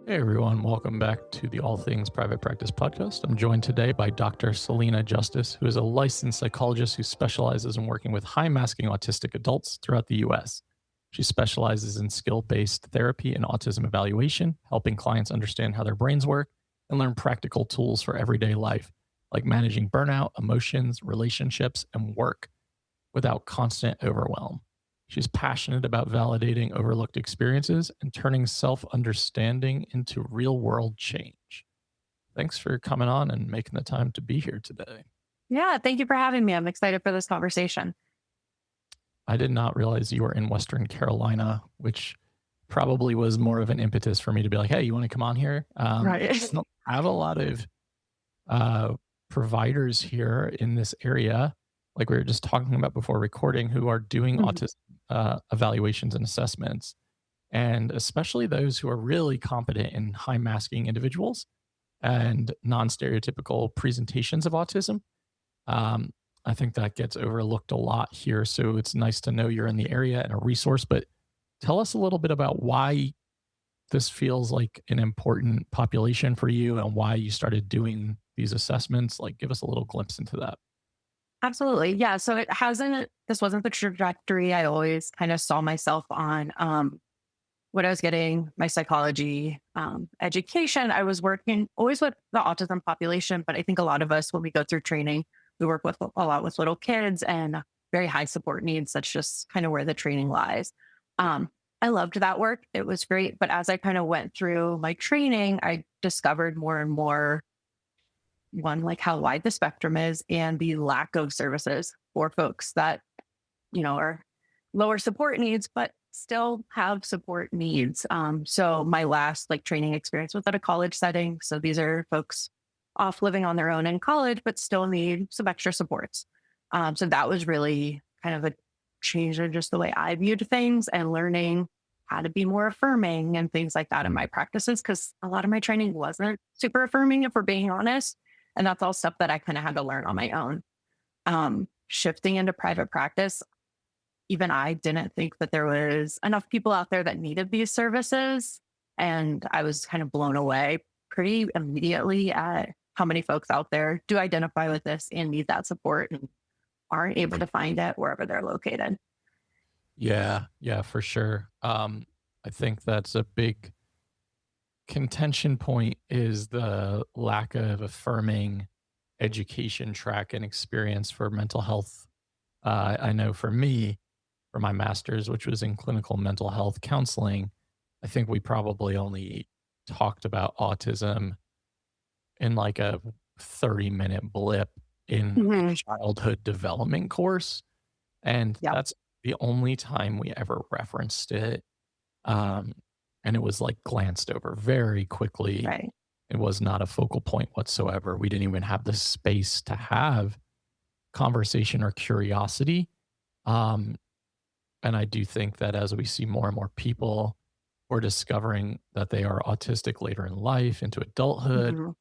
Hey everyone, welcome back to the All Things Private Practice podcast. I'm joined today by Dr. Salena Justice, who is a licensed psychologist who specializes in working with high masking autistic adults throughout the US. She specializes in skill-based therapy and autism evaluation, helping clients understand how their brains work and learn practical tools for everyday life, like managing burnout, emotions, relationships, and work without constant overwhelm. She's passionate about validating overlooked experiences and turning self understanding into real world change. Thanks for coming on and making the time to be here today. Yeah, thank you for having me. I'm excited for this conversation. I did not realize you were in Western Carolina, which probably was more of an impetus for me to be like, hey, you want to come on here? Right. I don't have a lot of uh, providers here in this area, like we were just talking about before recording, who are doing Mhm. autism evaluations and assessments, and especially those who are really competent in high masking individuals and non stereotypical presentations of autism. Um, I think that gets overlooked a lot here. So it's nice to know you're in the area and a resource. But tell us a little bit about why this feels like an important population for you and why you started doing these assessments. Like, give us a little glimpse into that. Absolutely. Yeah. So this wasn't the trajectory I always kind of saw myself on. When I was getting my psychology education, I was working always with the autism population. But I think a lot of us, when we go through training, we work with a lot with little kids and very high support needs. That's just kind of where the training lies. I loved that work. It was great. But as I kind of went through my training, I discovered more and more one, like how wide the spectrum is and the lack of services for folks that, are lower support needs, but still have support needs. So my last like training experience was at a college setting. So these are folks off living on their own in college, but still need some extra supports. So that was really kind of a change in just the way I viewed things and learning how to be more affirming and things like that in my practices. Cause a lot of my training wasn't super affirming, if we're being honest. And that's all stuff that I kind of had to learn on my own. Shifting into private practice, even I didn't think that there was enough people out there that needed these services. And I was kind of blown away pretty immediately at how many folks out there do identify with this and need that support and aren't able to find it wherever they're located. Yeah, for sure. I think that's a big contention point is the lack of affirming education track and experience for mental health. I know for me, for my master's, which was in clinical mental health counseling, I think we probably only talked about autism in like a 30-minute blip in a Mhm. childhood development course. And Yep. that's the only time we ever referenced it. Um, and it was like glanced over very quickly. Right. It was not a focal point whatsoever. We didn't even have the space to have conversation or curiosity. Um, and I do think that as we see more and more people who are discovering that they are autistic later in life into adulthood, Mhm.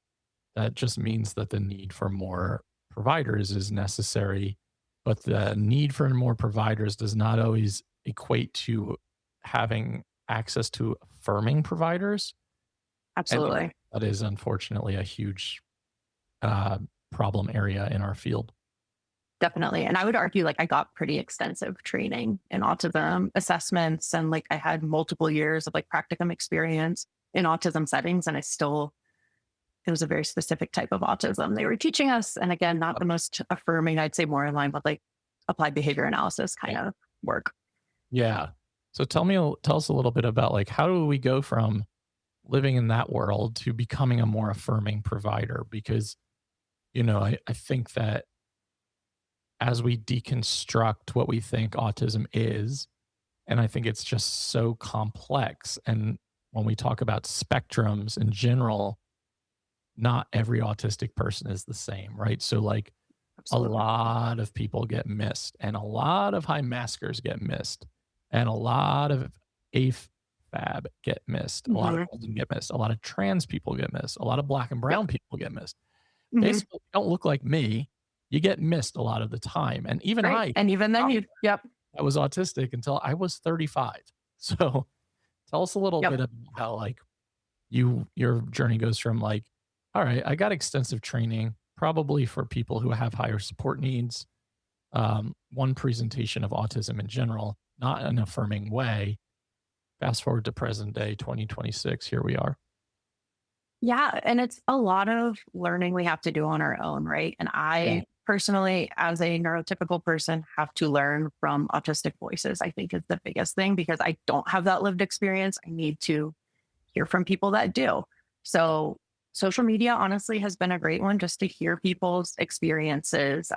that just means that the need for more providers is necessary. But the need for more providers does not always equate to having access to affirming providers. And Absolutely. that is unfortunately a huge uh, problem area in our field. Definitely. And I would argue like I got pretty extensive training in autism assessments and like I had multiple years of like practicum experience in autism settings. And it was a very specific type of autism they were teaching us. And again, not the most affirming, I'd say more in line with like applied behavior analysis kind of work. Yeah. So tell us a little bit about like how do we go from living in that world to becoming a more affirming provider? Because, I think that as we deconstruct what we think autism is, and I think it's just so complex. And when we talk about spectrums in general, not every autistic person is the same, right? So, like, a Absolutely. lot of people get missed, and a lot of high maskers get missed, and a lot of AFAB get missed, a lot of Hmm. children get missed, a lot of trans people get missed, a lot of black and Yep. brown people get missed. Hmm. Basically, if you don't look like me, you get missed a lot of the time, and even Right. I And even then yep. I was autistic until I was 35. So, tell us a little bit Yep. about how, like, your journey goes from like, all right, I got extensive training, probably for people who have higher support needs, one presentation of autism in general, not an affirming way. Fast forward to present day 2026, here we are. Yeah. And it's a lot of learning we have to do on our own, right? And Yeah. I personally, as a neurotypical person, have to learn from autistic voices, I think is the biggest thing because I don't have that lived experience. I need to hear from people that do. So, social media honestly has been a great one just to hear people's experiences,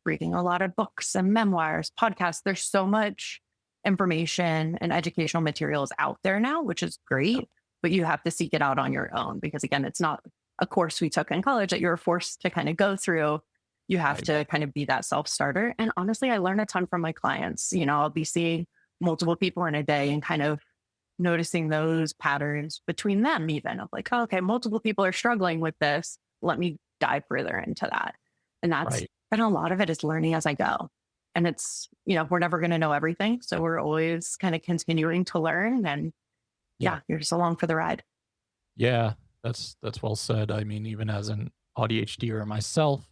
reading a lot of books and memoirs, podcasts. There's so much information and educational materials out there now, which is great, but you have to seek it out on your own because, again, it's not a course we took in college that you're forced to kind of go through. You have Right. to kind of be that self starter. And honestly, I learn a ton from my clients. You know, I'll be seeing multiple people in a day and kind of noticing those patterns between them, even of like, oh, okay, multiple people are struggling with this. Let me dive further into that. And that's, Right. and a lot of it is learning as I go. And it's, we're never going to know everything. So we're always kind of continuing to learn. And Yeah. yeah, you're just along for the ride. Yeah. That's well said. I mean, even as an ADHDer myself,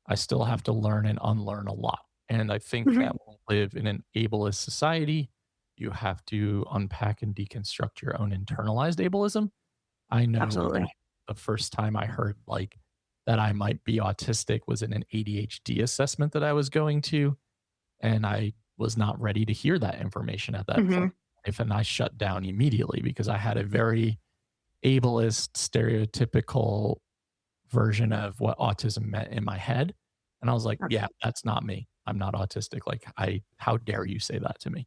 I still have to learn and unlearn a lot. And I think Mhm. that when we live in an ableist society, you have to unpack and deconstruct your own internalized ableism. I know that Absolutely. the first time I heard like that I might be autistic was in an ADHD assessment that I was going to, and I was not ready to hear that information at that point Hmm. in life, and I shut down immediately because I had a very ableist, stereotypical version of what autism meant in my head. And I was like, yeah, that's not me. I'm not autistic. Like, how dare you say that to me?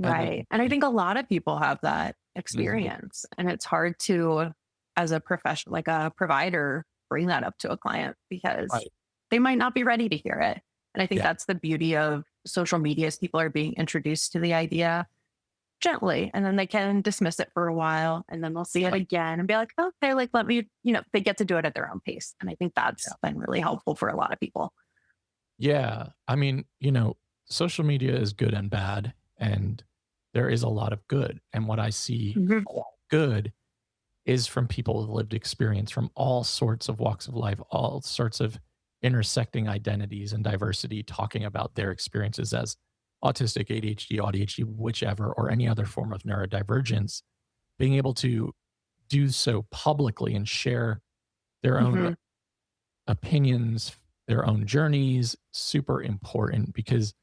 And then, Right. And I think a lot of people have that mhm, experience. And it's hard to, as a professional, like a provider, bring that up to a client because right. they might not be ready to hear it. And I think Yeah, that's the beauty of social media is people are being introduced to the idea gently and then they can dismiss it for a while and then they'll see it right. again and be like, okay, like let me, they get to do it at their own pace. And I think Yeah. that's been really helpful for a lot of people. Yeah. I mean, social media is good and bad, and there is a lot of good. And what I see Mhm. a lot of good is from people with lived experience from all sorts of walks of life, all sorts of intersecting identities and diversity, talking about their experiences as autistic, ADHD, whichever, or any other form of neurodivergence, being able to do so publicly and share their own Mhm. opinions, their own journeys, super important because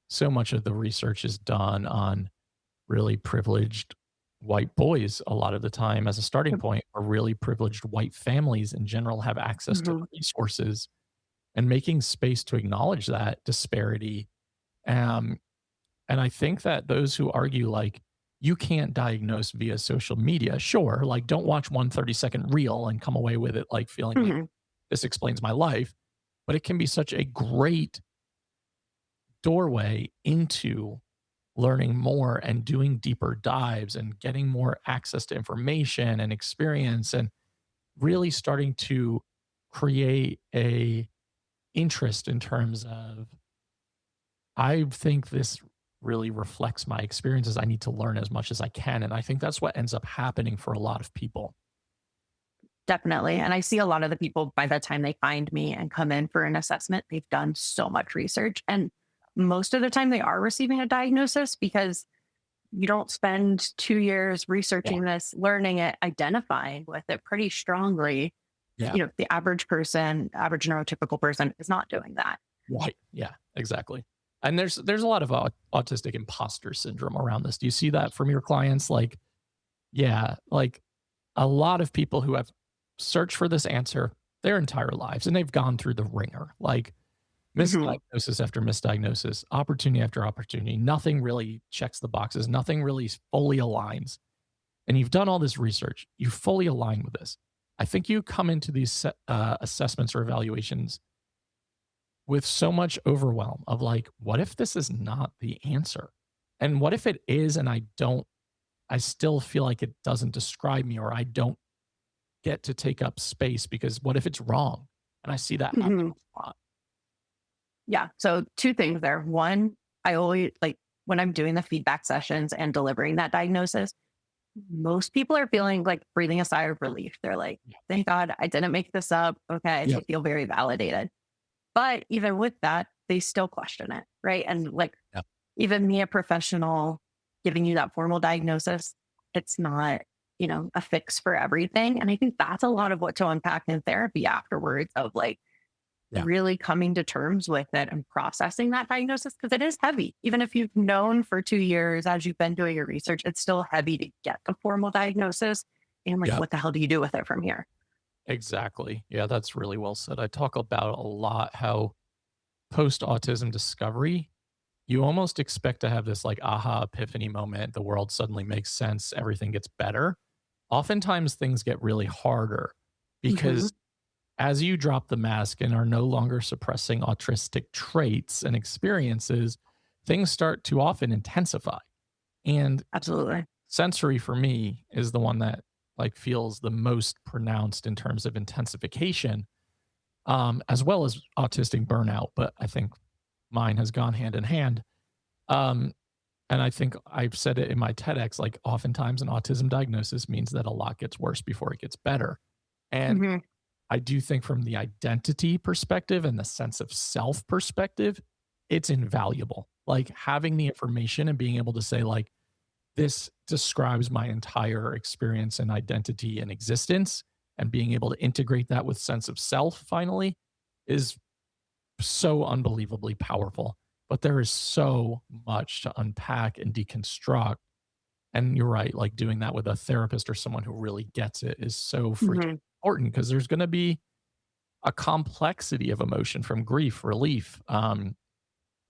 so much of the research is done on really privileged white boys a lot of the time as a starting point, or really privileged white families in general have access to Mhm. the resources, and making space to acknowledge that disparity. Um, and I think that those who argue like you can't diagnose via social media, sure, like don't watch one 30-second reel and come away with it like feeling like Mhm. this explains my life, but it can be such a great doorway into learning more and doing deeper dives and getting more access to information and experience and really starting to create a interest in terms of I think this really reflects my experiences. I need to learn as much as I can. And I think that's what ends up happening for a lot of people. Definitely. And I see a lot of the people by the time they find me and come in for an assessment, they've done so much research. And most of the time they are receiving a diagnosis because you don't spend 2 years Yeah. researching this, learning it, identifying with it pretty strongly. Yeah. The average person, average neurotypical person is not doing that. Right. Yeah, exactly. And there's a lot of autistic imposter syndrome around this. Do you see that from your clients? Like, yeah, like a lot of people who have searched for this answer their entire lives and they've gone through the ringer, like Mhm. misdiagnosis after misdiagnosis, opportunity after opportunity. Nothing really checks the boxes. Nothing really fully aligns. And you've done all this research. You fully align with this. I think you come into these assessments or evaluations with so much overwhelm of like, what if this is not the answer? And what if it is, and I still feel like it doesn't describe me, or I don't get to take up space because what if it's wrong? And I see that happen Mhm. a lot. Yeah. So, two things there. One, I always like when I'm doing the feedback sessions and delivering that diagnosis, most people are feeling like breathing a sigh of relief. They're like, Yeah. thank God I didn't make this up. Okay. Yep. They feel very validated. But even with that, they still question it. Right. And like, Yep. even me, a professional, giving you that formal diagnosis, it's not, a fix for everything. And I think that's a lot of what to unpack in therapy afterwards of like Yeah. really coming to terms with it and processing that diagnosis because it is heavy. Even if you've known for 2 years as you've been doing your research, it's still heavy to get the formal diagnosis. And like, Yep. what the hell do you do with it from here? Exactly. Yeah, that's really well said. I talk about a lot how post autism discovery, you almost expect to have this like aha epiphany moment. The world suddenly makes sense. Everything gets better. Oftentimes things get really harder Hmm. because as you drop the mask and are no longer suppressing autistic traits and experiences, things start to often intensify. And Absolutely. sensory for me is the one that like feels the most pronounced in terms of intensification, as well as autistic burnout. But I think mine has gone hand in hand. Um, and I think I've said it in my TEDx, like oftentimes an autism diagnosis means that a lot gets worse before it gets better. And Hmm. I do think from the identity perspective and the sense of self perspective, it's invaluable. Like having the information and being able to say, like, this describes my entire experience and identity and existence, and being able to integrate that with sense of self finally is so unbelievably powerful. But there is so much to unpack and deconstruct. And you're right, like doing that with a therapist or someone who really gets it is so freaking Hmm. important because there's going to be a complexity of emotion from grief, relief,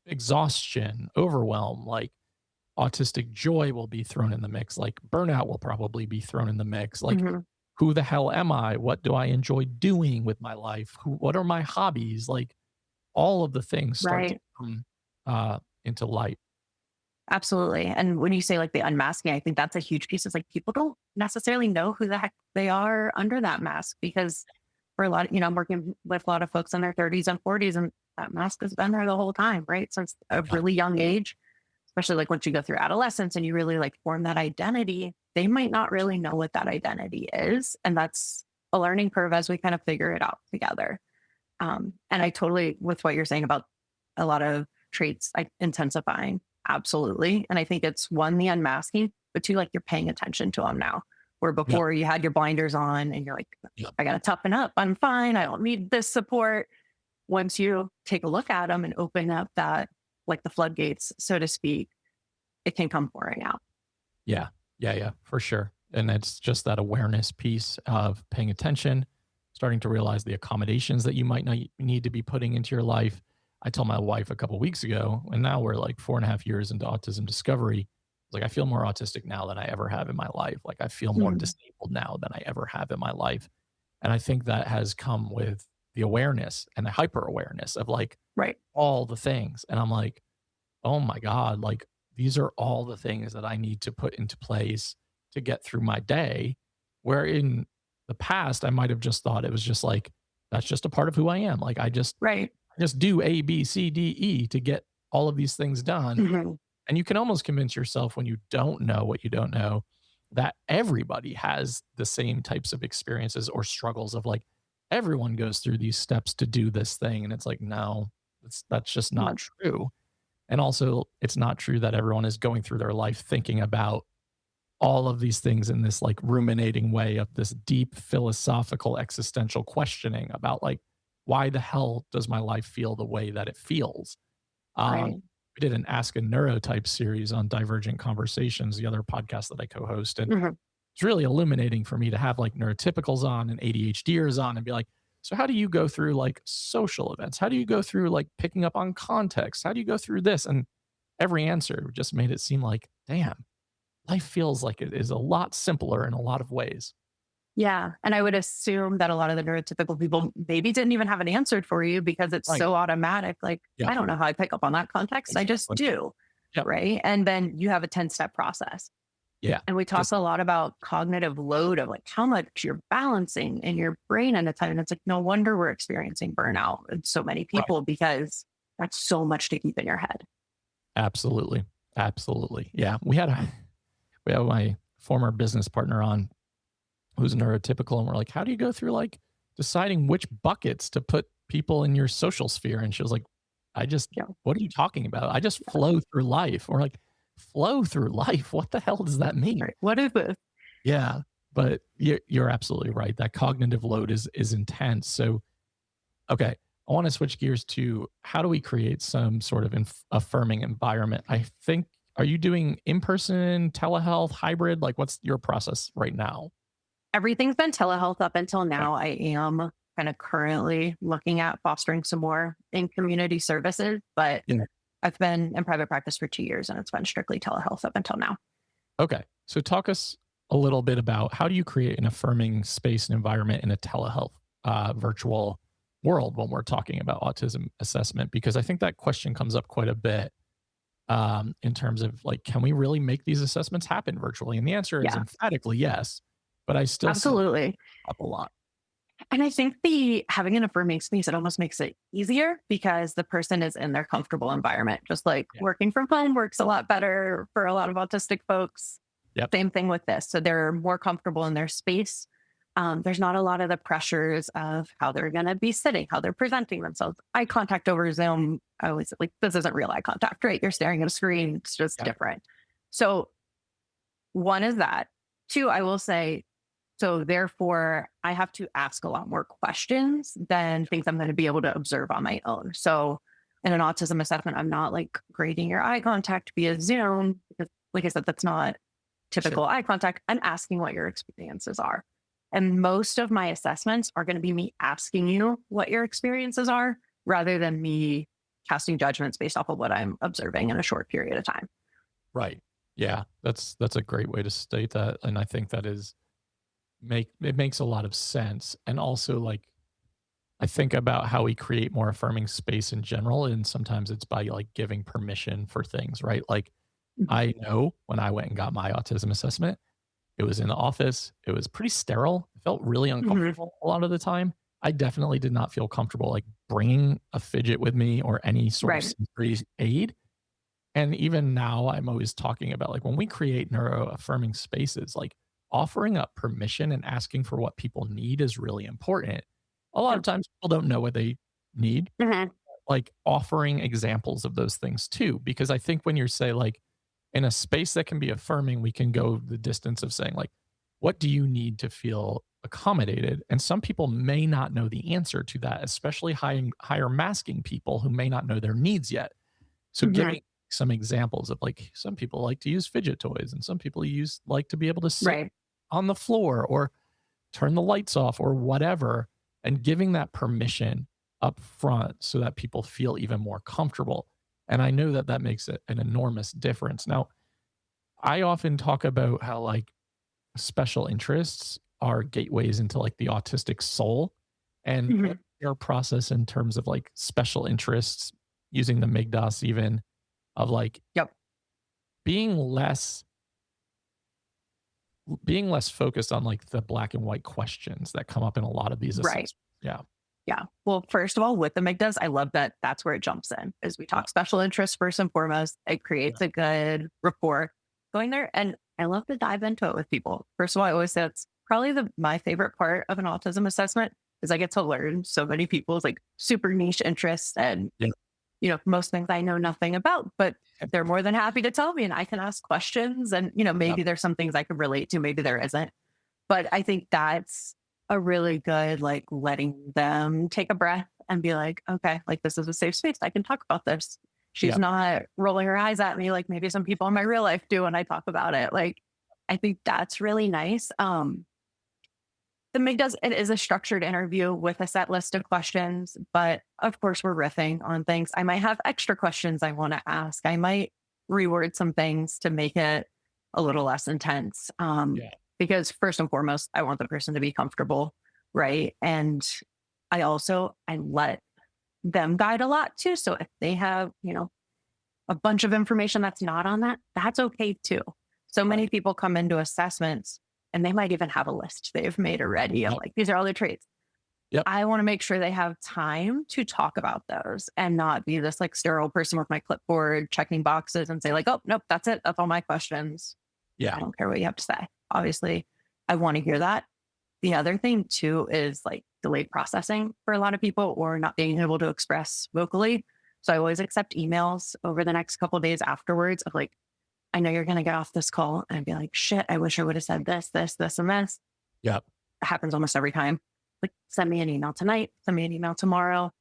exhaustion, overwhelm, like autistic joy will be thrown in the mix, like burnout will probably be thrown in the mix. Like, Hmm. who the hell am I? What do I enjoy doing with my life? What are my hobbies? Like, all of the things start to Right. come into light. Absolutely. And when you say like the unmasking, I think that's a huge piece. It's like people don't necessarily know who the heck they are under that mask because for a lot of, I'm working with a lot of folks in their 30s and 40s, and that mask has been there the whole time, right? Since a Yeah. really young age, especially like once you go through adolescence and you really like form that identity, they might not really know what that identity is. And that's a learning curve as we kind of figure it out together. And I totally, with what you're saying about a lot of traits like intensifying, absolutely. And I think it's one, the unmasking, but two, like you're paying attention to them now. Where Yeah. before you had your blinders on and you're like, Yeah. I got to toughen up. I'm fine. I don't need this support. Once you take a look at them and open up that, like the floodgates, so to speak, it can come pouring out. Yeah. Yeah. Yeah. For sure. And it's just that awareness piece of paying attention, starting to realize the accommodations that you might not need to be putting into your life. I told my wife a couple weeks ago, and now we're like 4.5 years into autism discovery. Like, I feel more autistic now than I ever have in my life. Like, I feel more Mhm. disabled now than I ever have in my life. And I think that has come with the awareness and the hyper awareness of like Right. all the things. And I'm like, oh my God, like these are all the things that I need to put into place to get through my day. Where in the past, I might have just thought it was just like, that's just a part of who I am. Like Right. I just do A, B, C, D, E to get all of these things done. Mhm. And you can almost convince yourself when you don't know what you don't know that everybody has the same types of experiences or struggles of like everyone goes through these steps to do this thing. And it's like, no, that's just not Yep. true. And also, it's not true that everyone is going through their life thinking about all of these things in this like ruminating way of this deep philosophical existential questioning about like, why the hell does my life feel the way that it feels? Right. We did an Ask a Neurotype series on Divergent Conversations, the other podcast that I co host. And Mhm. it's really illuminating for me to have like neurotypicals on and ADHDers on and be like, so how do you go through like social events? How do you go through like picking up on context? How do you go through this? And every answer just made it seem like, damn, life feels like it is a lot simpler in a lot of ways. Yeah. And I would assume that a lot of the neurotypical people maybe didn't even have it answered for you because it's Right. so automatic. Like, Yeah. I don't know how I pick up on that context. I just Exactly. do. Yep. Right. And then you have a 10-step process. Yeah. And we talk Just a lot about cognitive load of like how much you're balancing in your brain at a time. And it's like, no wonder we're experiencing burnout in so many right. people because that's so much to keep in your head. Absolutely. Absolutely. Yeah. We had my former business partner on who's neurotypical, and we're like, how do you go through like deciding which buckets to put people in your social sphere? And she was like, I just, Yeah. what are you talking about? I just flow through life. Or like, flow through life. What the hell does that mean? Right. What is this? Yeah. But you're absolutely right. That cognitive load is intense. So, okay, I want to switch gears to how do we create some sort of affirming environment? I think, are you doing in person, telehealth, hybrid? Like, what's your process right now? Everything's been telehealth up until Okay. now. I am kind of currently looking at fostering some more in community services, but Yeah. I've been in private practice for 2 years and it's been strictly telehealth up until now. Okay. So talk us a little bit about how do you create an affirming space and environment in a telehealth virtual world when we're talking about autism assessment? Because I think that question comes up quite a bit in terms of like, can we really make these assessments happen virtually? And the answer is Yeah, emphatically yes, but I still see it absolutely. up a lot. And I think the having an affirming space, it almost makes it easier because the person is in their comfortable environment. Just like Yeah. working from home works a lot better for a lot of autistic folks. Yep. Same thing with this. So they're more comfortable in their space. There's not a lot of the pressures of how they're going to be sitting, how they're presenting themselves. Eye contact over Zoom, I always like, this isn't real eye contact, right? You're staring at a screen. It's just Yeah. different. So one is that. Two, I will say, so therefore, I have to ask a lot more questions than things I'm going to be able to observe on my own. So in an autism assessment, I'm not like grading your eye contact via Zoom because, like I said, that's not typical eye contact. I'm asking what your experiences are. And most of my assessments are going to be me asking you what your experiences are rather than me casting judgments based off of what I'm observing in a short period of time. Right. Yeah. That's a great way to state that. And I think that is it makes a lot of sense. And also like I think about how we create more affirming space in general. And sometimes it's by like giving permission for things, right? Like Mhm. I know when I went and got my autism assessment, it was in the office. It was pretty sterile. It felt really Mhm. uncomfortable a lot of the time. I definitely did not feel comfortable like bringing a fidget with me or any sort of Right. sensory aid. And even now, I'm always talking about like when we create neuro affirming spaces, like offering up permission and asking for what people need is really important. A lot of Yep. times people don't know what they need, Mhm. like offering examples of those things too. Because I think when you say like in a space that can be affirming, we can go the distance of saying like, what do you need to feel accommodated? And some people may not know the answer to that, especially higher masking people who may not know their needs yet. So Mhm. giving some examples of like some people like to use fidget toys and some people like to be able to sit Right. on the floor or turn the lights off or whatever, and giving that permission up front so that people feel even more comfortable. And I know that that makes an enormous difference. Now, I often talk about how like special interests are gateways into like the autistic soul, and Mhm. what their process in terms of like special interests using the MIGDAS even of like Yep. being less being less focused on like the black and white questions that come up in a lot of these Right. assessments. Yeah. Yeah. Well, first of all, with the MIGDAs, I love that that's where it jumps in. Is we Yeah. talk special interests first and foremost. It Yeah. creates a good rapport going there. And I love to dive into it with people. First of all, I always say it's probably my favorite part of an autism assessment is I get to learn so many people's like super niche interests and, Yeah. most things I know nothing about, but they're more than happy to tell me and I can ask questions and, Yeah. maybe there's some things I could relate to, maybe there isn't. But I think that's a really good, like, letting them take a breath and be like, okay, like, this is a safe space. I can talk about this. She's Yeah. not rolling her eyes at me like maybe some people in my real life do when I talk about it. Like, I think that's really nice. The MIG does, it is a structured interview with a set list of questions, but of course, we're riffing on things. I might have extra questions I want to ask. I might reword some things to make it a little less intense. Yeah. Because first and foremost, I want the person to be comfortable, right? And I let them guide a lot too. So if they have, a bunch of information that's not on that, that's okay too. So many Right. people come into assessments and they might even have a list they've made already of Yep. like, these are all the traits. Yep. I want to make sure they have time to talk about those and not be this like sterile person with my clipboard checking boxes and say, like, oh, nope, that's it. That's all my questions. Yeah. I don't care what you have to say. Obviously, I want to hear that. The other thing too is like delayed processing for a lot of people or not being able to express vocally. So I always accept emails over the next couple of days afterwards of like, I know you're going to get off this call and be like, shit, I wish I would have said this, and this. Yep. It happens almost every time. Like, send me an email tonight, send me an email tomorrow.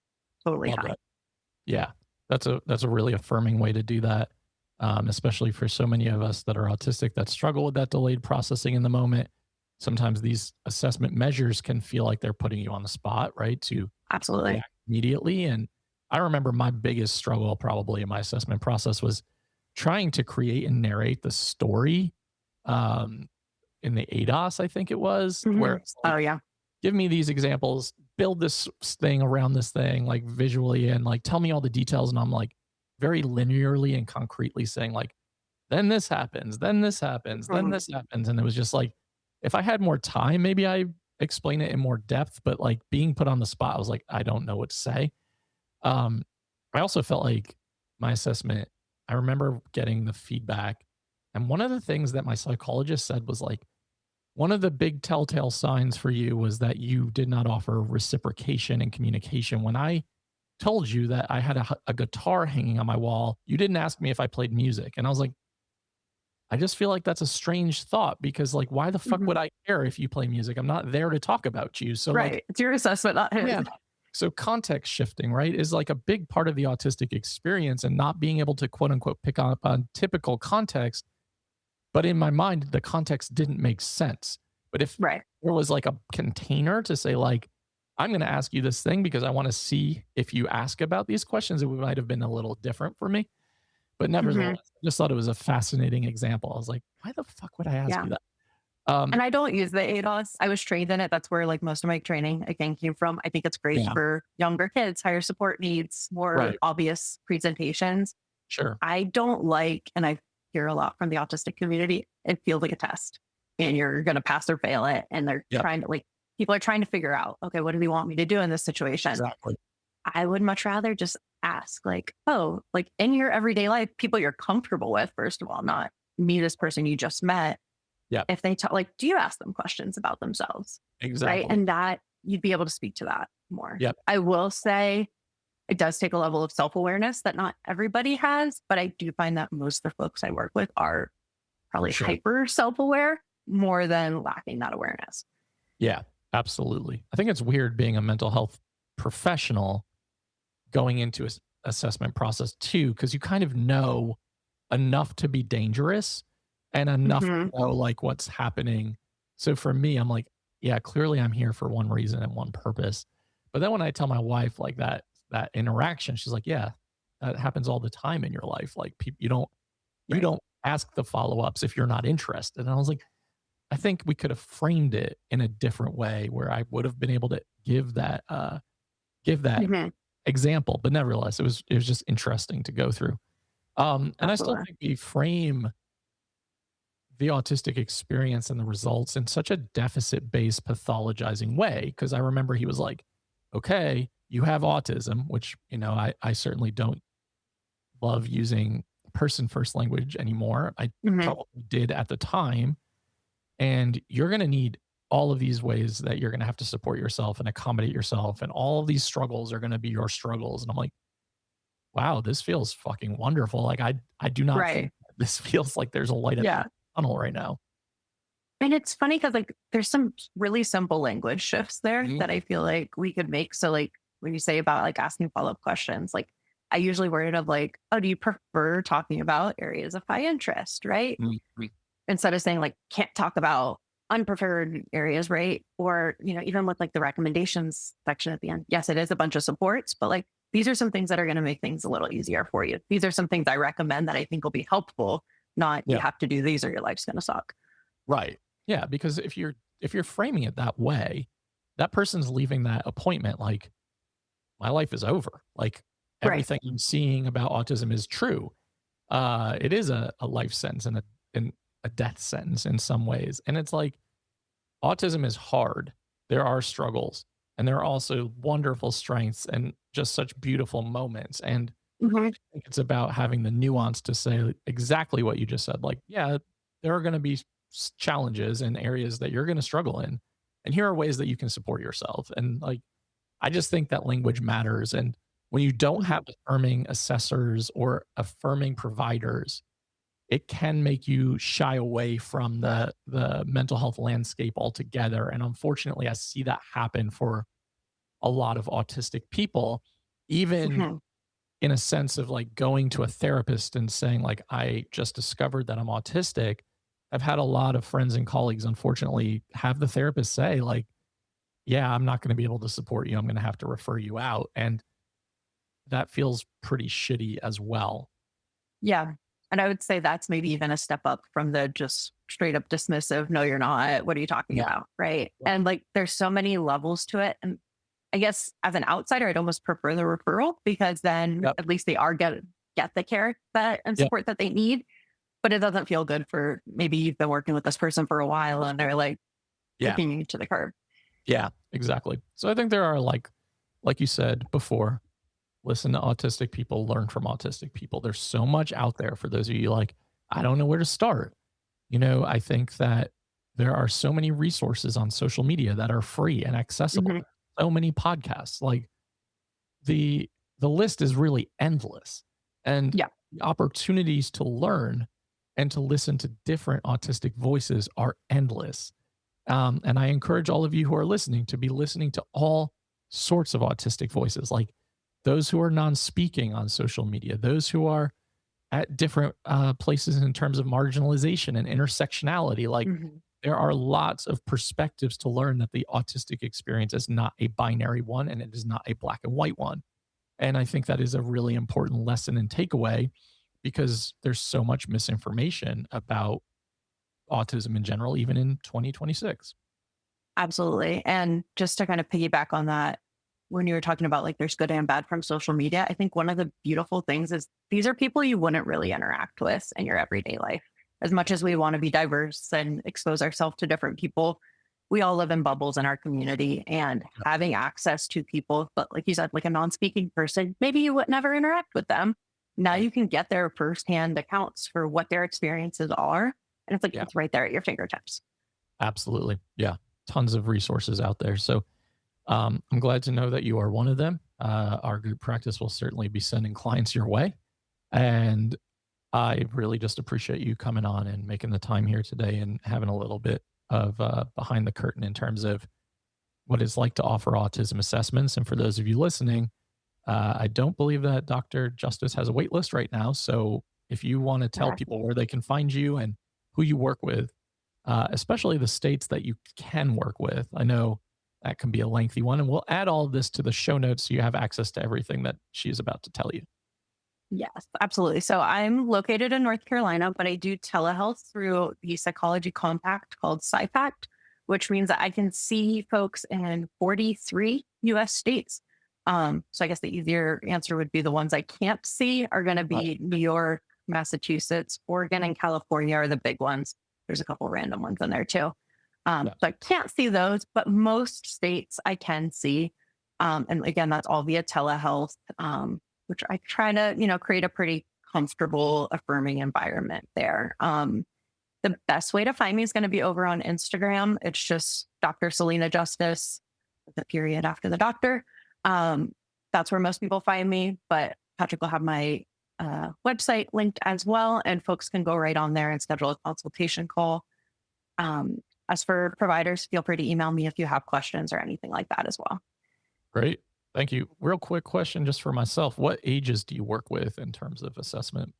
Totally Love fine. that. Yeah. That's a really affirming way to do that. Especially for so many of us that are autistic that struggle with that delayed processing in the moment. Sometimes these assessment measures can feel like they're putting you on the spot, right? To Absolutely. react immediately. And I remember my biggest struggle probably in my assessment process was trying to create and narrate the story in the ADOS, I think it was, where Mhm. it's Oh, like, yeah. give me these examples, build this thing around this thing, like visually, and like tell me all the details. And I'm like very linearly and concretely saying, like, then this happens, then this happens, then Mhm. this happens. And it was just like, if I had more time, maybe I explain it in more depth, but like being put on the spot, I was like, I don't know what to say. Um, I also felt like my assessment, I remember getting the feedback. And one of the things that my psychologist said was like, one of the big telltale signs for you was that you did not offer reciprocation and communication. When I told you that I had a guitar hanging on my wall, you didn't ask me if I played music. And I was like, I just feel like that's a strange thought because, like, why the fuck would Mhm. I care if you play music? I'm not there to talk about you. So, like, Right. It's your assessment, not his. yeah. So, context shifting, right, is like a big part of the autistic experience and not being able to quote unquote pick up on typical context. But in my mind, the context didn't make sense. But if Right. there was like a container to say, like, I'm going to ask you this thing because I want to see if you ask about these questions, it might have been a little different for me. But Mhm. nevertheless, I just thought it was a fascinating example. I was like, why the fuck would I ask Yeah. you that? Um, And I don't use the ADOS. I was trained in it. That's where like most of my training again came from. I think it's great yeah, for younger kids, higher support needs, more right. obvious presentations. Sure. I don't like, and I hear a lot from the autistic community, it feels like a test and you're going to pass or fail it. And they're Yep. trying to like, people are trying to figure out, okay, what do they want me to do in this situation? Exactly. I would much rather just ask, like, oh, like in your everyday life, people you're comfortable with, first of all, not me, this person you just met. Yep. If they tell, like, do you ask them questions about themselves? Right. Exactly. And that you'd be able to speak to that more. Yep. I will say it does take a level of self awareness that not everybody has, but I do find that most of the folks I work with are For probably sure. hyper self aware more than lacking that awareness. Yeah. Absolutely. I think it's weird being a mental health professional going into a assessment process too, because you kind of know enough to be dangerous and enough to Hmm. know like what's happening. So for me, I'm like, yeah, clearly I'm here for one reason and one purpose. But then when I tell my wife like that interaction, she's like, yeah, that happens all the time in your life. Like people, you Right. don't ask the follow ups if you're not interested. And I was like, I think we could have framed it in a different way where I would have been able to give that Hmm. example. But nevertheless, it was just interesting to go through. And I still Absolutely. think we frame the autistic experience and the results in such a deficit based pathologizing way. Because I remember he was like, okay, you have autism, which, I certainly don't love using person first language anymore. I Hmm. probably did at the time. And you're going to need all of these ways that you're going to have to support yourself and accommodate yourself. And all of these struggles are going to be your struggles. And I'm like, wow, this feels fucking wonderful. Like I do not Right. think this feels like there's a light at the Yeah. tunnel right now. And it's funny because like there's some really simple language shifts there Mhm, that I feel like we could make. So like when you say about like asking follow-up questions, like I usually word it of like, oh, do you prefer talking about areas of high interest, right? mhm. Instead of saying like can't talk about unpreferred areas, right? Or, even with like the recommendations section at the end. Yes, it is a bunch of supports, but like these are some things that are going to make things a little easier for you. These are some things I recommend that I think will be helpful, not you Yeah, have to do these or your life's going to suck. right. Yeah, because if you're framing it that way, that person's leaving that appointment like my life is over. Like Right. everything I'm seeing about autism is true. It is a life sentence and a death sentence in some ways. And it's like autism is hard. There are struggles and there are also wonderful strengths and just such beautiful moments. And Mhm. I think it's about having the nuance to say exactly what you just said. Like, yeah, there are going to be challenges and areas that you're going to struggle in. And here are ways that you can support yourself. And like, I just think that language matters. And when you don't have Mhm. affirming assessors or affirming providers, it can make you shy away from the mental health landscape altogether. And unfortunately, I see that happen for a lot of autistic people, even Mhm. in a sense of like going to a therapist and saying like, I just discovered that I'm autistic. I've had a lot of friends and colleagues, unfortunately, have the therapist say like, yeah, I'm not going to be able to support you. I'm going to have to refer you out. And that feels pretty shitty as well. Yeah. And I would say that's maybe even a step up from the just straight up dismissive, no, you're not. What are you talking Yeah. about? Right. Right. And like there's so many levels to it. And I guess as an outsider, I'd almost prefer the referral because then Yep. at least they are get the care that and Yep. support that they need. But it doesn't feel good for maybe you've been working with this person for a while and they're like Yeah. kicking you to the curb. Yeah. Exactly. So I think there are like you said before, listen to autistic people, learn from autistic people. There's so much out there for those of you like, I don't know where to start. I think that there are so many resources on social media that are free and accessible. Hmm. So many podcasts. Like the the list is really endless. And Yeah. the opportunities to learn and to listen to different autistic voices are endless. And I encourage all of you who are listening to be listening to all sorts of autistic voices, like those who are non speaking on social media, those who are at different places in terms of marginalization and intersectionality. Like Hmm. there are lots of perspectives to learn that the autistic experience is not a binary one and it is not a black and white one. And I think that is a really important lesson and takeaway because there's so much misinformation about autism in general, even in 2026. Absolutely. And just to kind of piggyback on that, when you were talking about like there's good and bad from social media, I think one of the beautiful things is these are people you wouldn't really interact with in your everyday life. As much as we want to be diverse and expose ourselves to different people, we all live in bubbles in our community and having access to people, but like you said, like a non speaking person, maybe you would never interact with them. Now Right. you can get their firsthand accounts for what their experiences are. And it's like, Yeah, it's right there at your fingertips. absolutely. Yeah. Tons of resources out there. So I'm glad to know that you are one of them. Our group practice will certainly be sending clients your way. And I really just appreciate you coming on and making the time here today and having a little bit of behind the curtain in terms of what it's like to offer autism assessments. And for those of you listening, I don't believe that Dr. Justice has a wait list right now. So if you want to tell people where they can find you and who you work with, especially the states that you can work with, I know that can be a lengthy one. And we'll add all of this to the show notes so you have access to everything that she's about to tell you. Yes, absolutely. So I'm located in North Carolina, but I do telehealth through the psychology compact called PsyPact, which means that I can see folks in 43 US states. So I guess the easier answer would be the ones I can't see are going to Right. be New York, Massachusetts, Oregon, and California are the big ones. There's a couple random ones in there too. Yeah. So I can't see those, but most states I can see. And again, that's all via telehealth. Which I try to, create a pretty comfortable, affirming environment there. The best way to find me is going to be over on Instagram. It's just Dr. Salena Justice, with the period after the doctor. Um, that's where most people find me, but Patrick will have my website linked as well, and folks can go right on there and schedule a consultation call. Um, as for providers, feel free to email me if you have questions or anything like that as well. Great. Thank you. Real quick question just for myself. What ages do you work with in terms of assessment?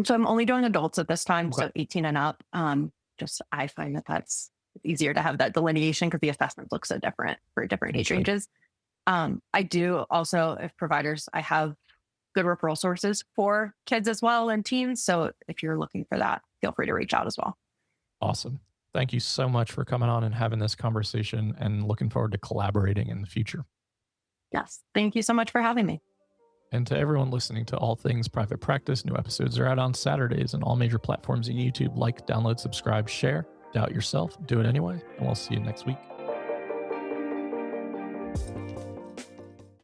So I'm only doing adults at this time, Okay. so 18 and up. Just I find that that's easier to have that delineation because the assessments look so different for different age Understood. ranges. I do also, if providers, I have good referral sources for kids as well and teens. So if you're looking for that, feel free to reach out as well. Awesome. Thank you so much for coming on and having this conversation and looking forward to collaborating in the future. Yes. Thank you so much for having me. And to everyone listening to All Things Private Practice, new episodes are out on Saturdays on all major platforms and YouTube. Like, download, subscribe, share. Doubt yourself, do it anyway. And we'll see you next week.